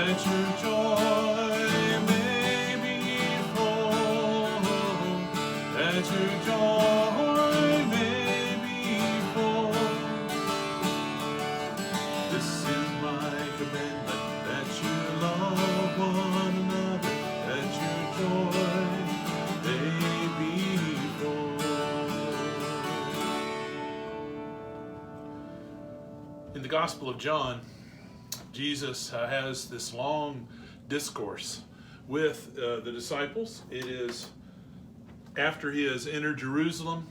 that your joy may be full, that your joy may be full. This is my commandment, that you love one another, that your joy may be full. In the Gospel of John, Jesus has this long discourse with the disciples. It is after he has entered Jerusalem.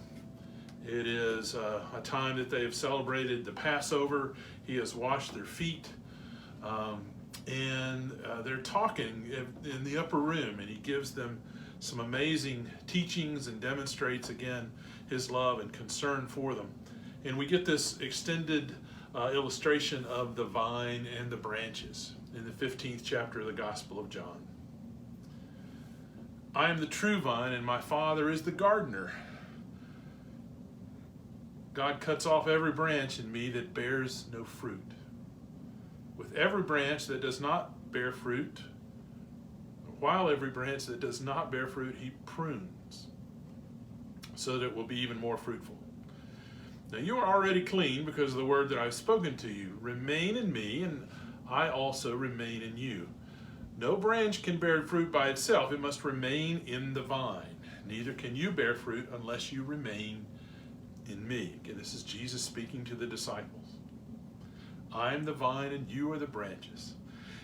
It is a time that they have celebrated the Passover. He has washed their feet. And they're talking in the upper room, and he gives them some amazing teachings and demonstrates again his love and concern for them. And we get this extended illustration of the vine and the branches in the 15th chapter of the Gospel of John. I am the true vine, and my Father is the gardener. God cuts off every branch in me that bears no fruit. With every branch that does not bear fruit, while every branch that does not bear fruit, he prunes, so that it will be even more fruitful. Now you are already clean because of the word that I have spoken to you. Remain in me, and I also remain in you. No branch can bear fruit by itself. It must remain in the vine. Neither can you bear fruit unless you remain in me. Again, this is Jesus speaking to the disciples. I am the vine, and you are the branches.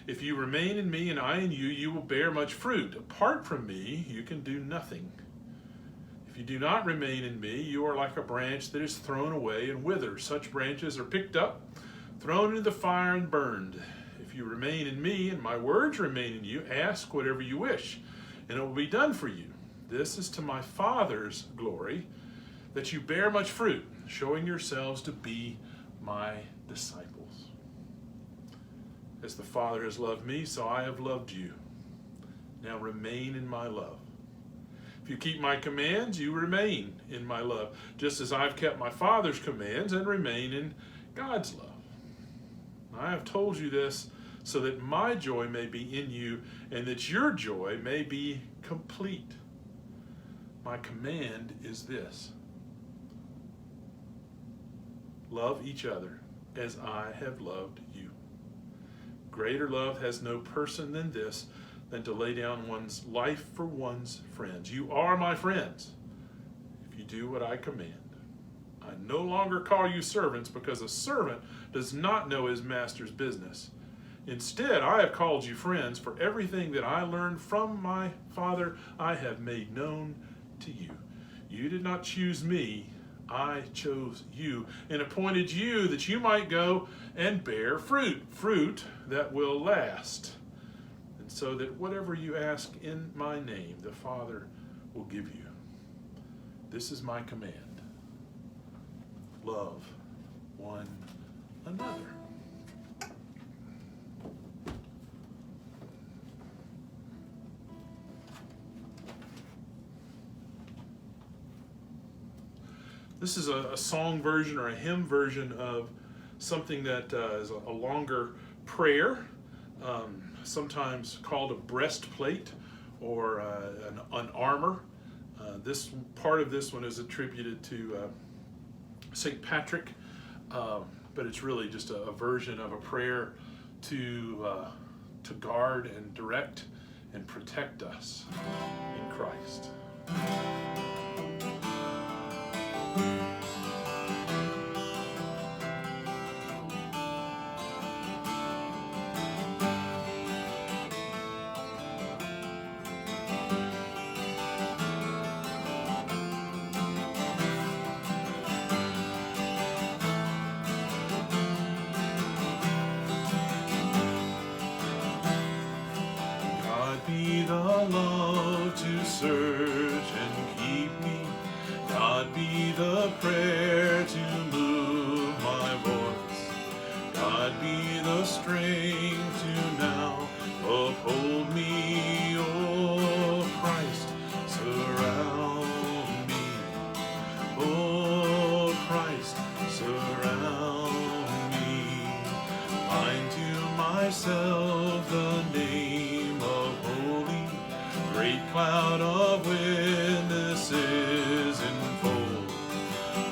If you remain in me and I in you, you will bear much fruit. Apart from me, you can do nothing. If you do not remain in me, you are like a branch that is thrown away and withers. Such branches are picked up, thrown into the fire, and burned. If you remain in me and my words remain in you, ask whatever you wish, and it will be done for you. This is to my Father's glory, that you bear much fruit, showing yourselves to be my disciples. As the Father has loved me, so I have loved you. Now remain in my love. If you keep my commands, you remain in my love, just as I've kept my Father's commands and remain in God's love. I have told you this so that my joy may be in you and that your joy may be complete. My command is this: love each other as I have loved you. Greater love has no person than this, than to lay down one's life for one's friends. You are my friends if you do what I command. I no longer call you servants, because a servant does not know his master's business. Instead, I have called you friends, for everything that I learned from my Father I have made known to you. You did not choose me, I chose you and appointed you that you might go and bear fruit, fruit that will last. And so that whatever you ask in my name, the Father will give you. This is my command: love one another. This is a song version or a hymn version of something that is a longer prayer, sometimes called a breastplate or an armor. This part of this one is attributed to St. Patrick, but it's really just a version of a prayer to guard and direct and protect us in Christ. God be the love to search and keep me. God be the prayer to move my voice. God be the strength to now uphold me. Oh Christ, surround me. Oh Christ, surround me. Bind to myself myself the name of holy, great cloud of witnesses enfold,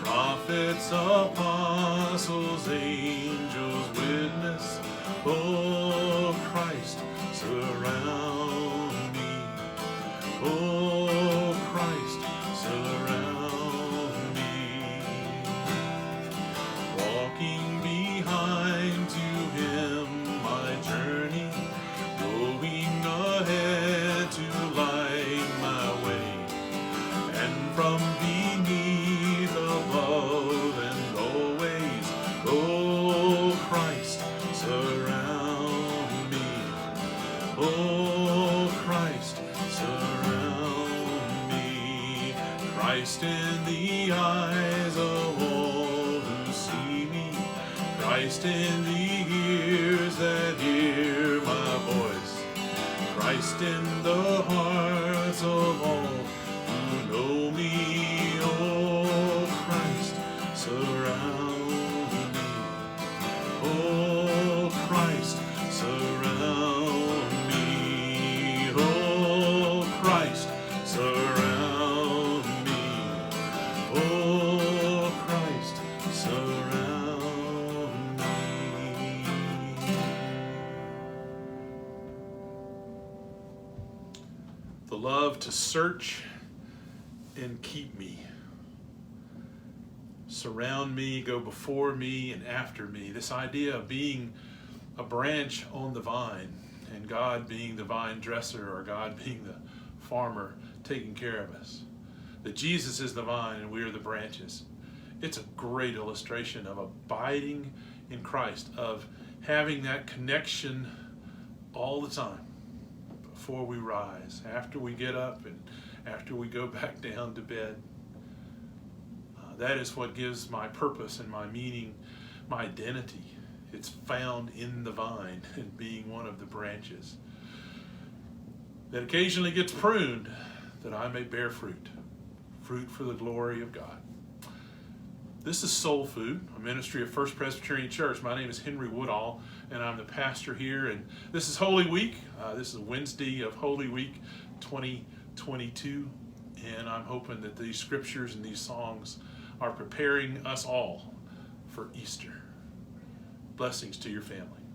prophets, apostles, angels witness, oh Christ, surround me, oh Christ, surround me, walking behind to him my journey, going ahead to light my way, and from beneath, above, and always, oh Christ, surround me, oh Christ, surround me, Christ in the eyes of all who see me, Christ in the ears that hear my voice, Christ in the hearts of all who know me, oh Christ, surround me, oh Christ, surround me, oh Christ, surround me, oh Christ, surround me. The love to search and keep me, surround me, go before me and after me. This idea of being a branch on the vine and God being the vine dresser, or God being the farmer taking care of us. That Jesus is the vine and we are the branches. It's a great illustration of abiding in Christ, of having that connection all the time, before we rise, after we get up, and after we go back down to bed. That is what gives my purpose and my meaning, my identity. It's found in the vine and being one of the branches that occasionally gets pruned, that I may bear fruit, fruit for the glory of God. This is Soul Food, a ministry of First Presbyterian Church. My name is Henry Woodall, and I'm the pastor here. And this is Holy Week. This is Wednesday of Holy Week 2022. And I'm hoping that these scriptures and these songs are preparing us all for Easter. Blessings to your family.